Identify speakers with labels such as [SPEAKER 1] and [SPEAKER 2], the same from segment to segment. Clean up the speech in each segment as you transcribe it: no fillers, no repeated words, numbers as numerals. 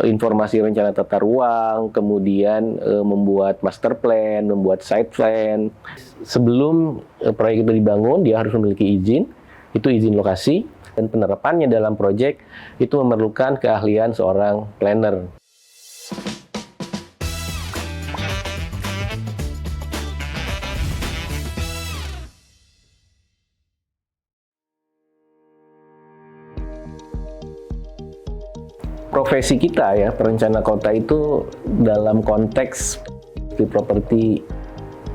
[SPEAKER 1] informasi rencana tata ruang, kemudian membuat master plan, membuat site plan. Sebelum proyek itu dibangun, dia harus memiliki izin, itu izin lokasi, dan penerapannya dalam proyek itu memerlukan keahlian seorang planner. Profesi kita ya, perencana kota itu dalam konteks di properti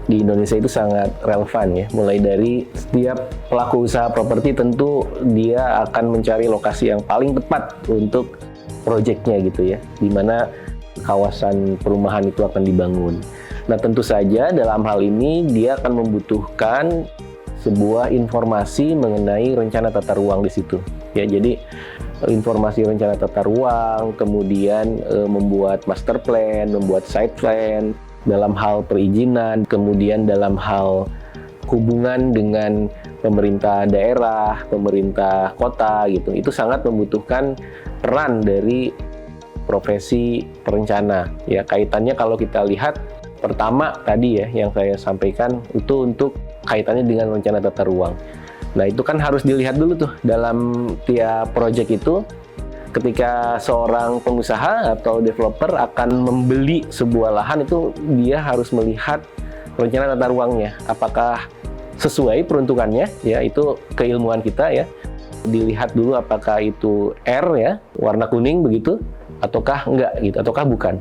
[SPEAKER 1] di Indonesia itu sangat relevan ya. Mulai dari setiap pelaku usaha properti tentu dia akan mencari lokasi yang paling tepat untuk proyeknya gitu ya, di mana kawasan perumahan itu akan dibangun. Nah tentu saja dalam hal ini dia akan membutuhkan sebuah informasi mengenai rencana tata ruang di situ ya. Jadi informasi rencana tata ruang, kemudian membuat master plan, membuat site plan, dalam hal perizinan, kemudian dalam hal hubungan dengan pemerintah daerah, pemerintah kota gitu. Itu sangat membutuhkan peran dari profesi perencana. Ya, kaitannya kalau kita lihat pertama tadi ya yang saya sampaikan itu untuk kaitannya dengan rencana tata ruang. Nah itu kan harus dilihat dulu tuh dalam tiap proyek itu, ketika seorang pengusaha atau developer akan membeli sebuah lahan itu dia harus melihat rencana tata ruangnya, apakah sesuai peruntukannya ya, itu keilmuan kita ya. Dilihat dulu apakah itu R ya, warna kuning begitu, ataukah enggak gitu, ataukah bukan.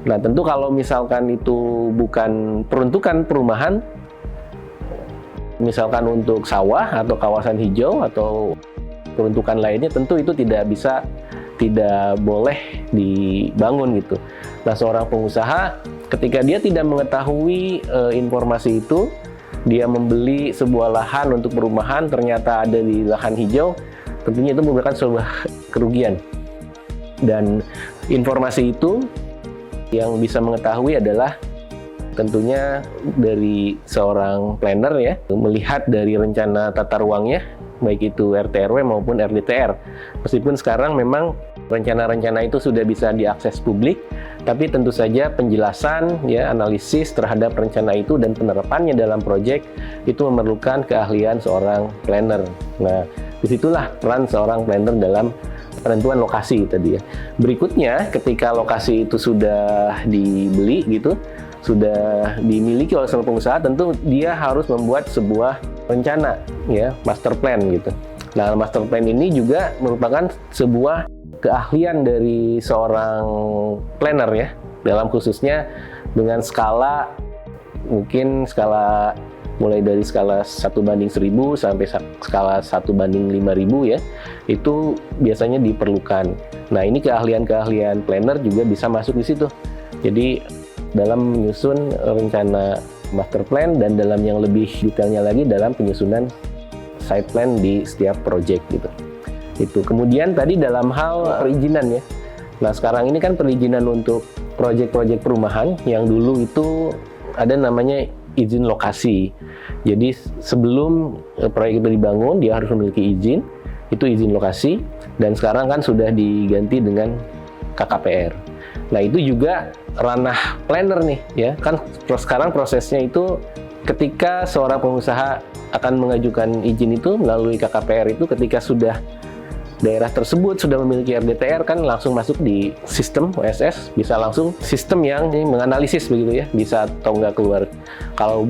[SPEAKER 1] Nah tentu kalau misalkan itu bukan peruntukan perumahan, misalkan untuk sawah atau kawasan hijau atau peruntukan lainnya, tentu itu tidak boleh dibangun gitu. Nah seorang pengusaha ketika dia tidak mengetahui informasi itu, dia membeli sebuah lahan untuk perumahan ternyata ada di lahan hijau, tentunya itu merupakan sebuah kerugian. Dan informasi itu yang bisa mengetahui adalah tentunya dari seorang planner ya, melihat dari rencana tata ruangnya, baik itu RT/RW maupun RDTR. Meskipun sekarang memang rencana-rencana itu sudah bisa diakses publik, tapi tentu saja penjelasan ya, analisis terhadap rencana itu dan penerapannya dalam proyek itu memerlukan keahlian seorang planner. Nah, disitulah peran seorang planner dalam penentuan lokasi tadi ya. Berikutnya, ketika lokasi itu sudah dibeli gitu, sudah dimiliki oleh seorang pengusaha, tentu dia harus membuat sebuah rencana ya, master plan gitu. Nah, master plan ini juga merupakan sebuah keahlian dari seorang planner ya, dalam khususnya dengan skala, mungkin skala mulai dari skala 1/1000 sampai skala 1/5000 ya, itu biasanya diperlukan. Nah, ini keahlian-keahlian planner juga bisa masuk di situ. Jadi dalam menyusun rencana master plan dan dalam yang lebih detailnya lagi dalam penyusunan site plan di setiap project gitu. Itu. Kemudian tadi dalam hal perizinan ya. Nah, sekarang ini kan perizinan untuk proyek-proyek perumahan yang dulu itu ada namanya izin lokasi. Jadi sebelum proyek itu dibangun dia harus memiliki izin, itu izin lokasi, dan sekarang kan sudah diganti dengan KKPR. Nah, itu juga ranah planner nih ya. Kan sekarang prosesnya itu ketika seorang pengusaha akan mengajukan izin itu melalui KKPR itu, ketika sudah daerah tersebut sudah memiliki RDTR kan langsung masuk di sistem OSS, bisa langsung sistem yang menganalisis begitu ya, bisa atau nggak keluar. Kalau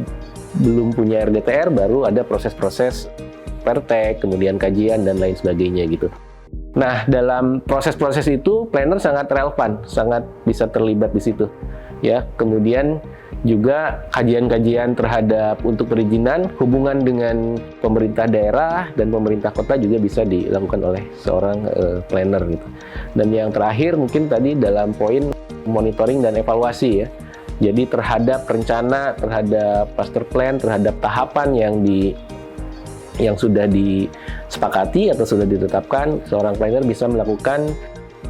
[SPEAKER 1] belum punya RDTR baru ada proses-proses pertek, kemudian kajian dan lain sebagainya gitu. Nah, dalam proses-proses itu planner sangat relevan, sangat bisa terlibat di situ ya. Kemudian juga kajian-kajian terhadap untuk perizinan, hubungan dengan pemerintah daerah dan pemerintah kota juga bisa dilakukan oleh seorang planner gitu. Dan yang terakhir mungkin tadi dalam poin monitoring dan evaluasi ya. Jadi terhadap rencana, terhadap master plan, terhadap tahapan yang sudah disepakati atau sudah ditetapkan, seorang planner bisa melakukan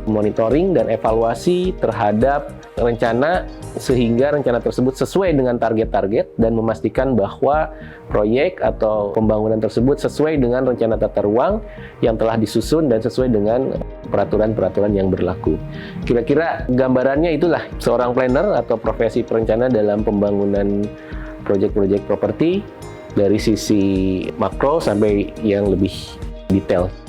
[SPEAKER 1] monitoring dan evaluasi terhadap rencana sehingga rencana tersebut sesuai dengan target-target dan memastikan bahwa proyek atau pembangunan tersebut sesuai dengan rencana tata ruang yang telah disusun dan sesuai dengan peraturan-peraturan yang berlaku. Kira-kira gambarannya itulah seorang planner atau profesi perencana dalam pembangunan proyek-proyek properti dari sisi makro sampai yang lebih detail.